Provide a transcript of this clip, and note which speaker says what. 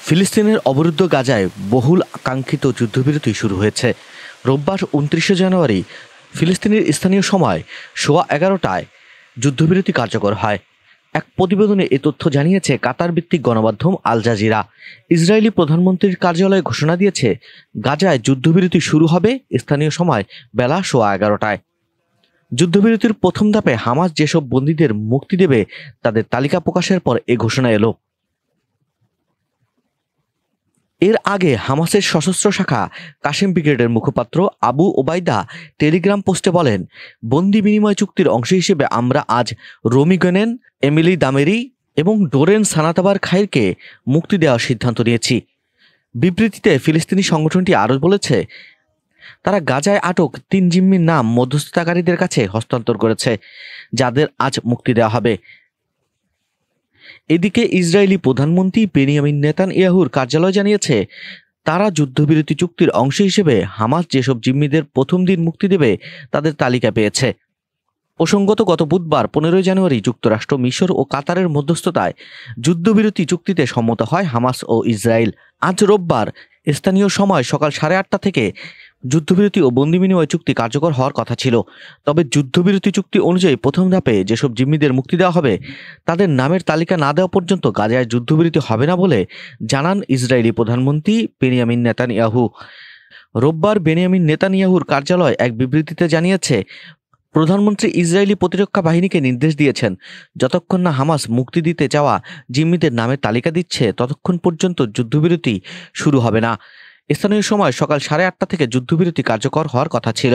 Speaker 1: ফিলিস্তিনের অবরুদ্ধ গাজায় বহুল আকাঙ্ক্ষিত যুদ্ধবিরতি শুরু হয়েছে। রোববার ২৯ জানুয়ারি ফিলিস্তিনের স্থানীয় সময় সোয়া ১১টায় যুদ্ধবিরতি কার্যকর হয়। এক প্রতিবেদনে এ তথ্য জানিয়েছে কাতার ভিত্তিক গণমাধ্যম আল জাজিরা। ইসরায়েলি প্রধানমন্ত্রীর কার্যালয় ঘোষণা দিয়েছে, গাজায় যুদ্ধবিরতি শুরু হবে স্থানীয় সময় বেলা সোয়া ১১টায়। যুদ্ধবিরতির প্রথম ধাপে হামাস যেসব বন্দীদের মুক্তি দেবে তাদের তালিকা প্রকাশের পর এ ঘোষণা এলো। এর আগে হামাসের সশস্ত্র শাখা কাশেম ব্রিগেডের মুখপাত্র আবু ওবায়দা টেলিগ্রাম পোস্টে বলেন, বন্দি বিনিময় চুক্তির অংশ হিসেবে আমরা আজ রোমি গনেন, এমিলি দামেরি এবং ডোরেন সানাতাবার খাইরকে মুক্তি দেওয়ার সিদ্ধান্ত নিয়েছি। বিবৃতিতে ফিলিস্তিনি সংগঠনটি আরও বলেছে, তারা গাজায় আটক ৩ জিম্মির নাম মধ্যস্থতাকারীদের কাছে হস্তান্তর করেছে, যাদের আজ মুক্তি দেওয়া হবে। এদিকে ইসরায়েলি প্রধানমন্ত্রী বেনিয়ামিন নেতানিয়াহুর কার্যালয় জানিয়েছে, তারা যুদ্ধবিরতি চুক্তির অংশ হিসেবে হামাস যেসব জিম্মিদের প্রথম দিন মুক্তি দেবে তাদের তালিকা পেয়েছে। প্রসঙ্গত, গত বুধবার ১৫ জানুয়ারি যুক্তরাষ্ট্র, মিশর ও কাতারের মধ্যস্থতায় যুদ্ধবিরতি চুক্তিতে সম্মত হয় হামাস ও ইসরায়েল। আজ রোববার স্থানীয় সময় সকাল ৮:৩০ থেকে যুদ্ধবিরতি ও বন্দি বিনিময় চুক্তি কার্যকর হওয়ার কথা ছিল। তবে যুদ্ধবিরতি চুক্তি অনুযায়ী প্রথম ধাপে যেসব জিম্মিদের মুক্তি দেওয়া হবে তাদের নামের তালিকা না দেওয়া পর্যন্ত গাজায় যুদ্ধবিরতি হবে না বলে জানান ইসরায়েলি প্রধানমন্ত্রী বেনিয়ামিন নেতানিয়াহু। রোববার বেনিয়ামিন নেতানিয়াহুর কার্যালয় এক বিবৃতিতে জানিয়েছে, প্রধানমন্ত্রী ইসরায়েলি প্রতিরক্ষা বাহিনীকে নির্দেশ দিয়েছেন, যতক্ষণ না হামাস মুক্তি দিতে চাওয়া জিম্মিদের নামের তালিকা দিচ্ছে ততক্ষণ পর্যন্ত যুদ্ধবিরতি শুরু হবে না। স্থানীয় সময় সকাল ৮:৩০ থেকে যুদ্ধবিরতি কার্যকর হওয়ার কথা ছিল।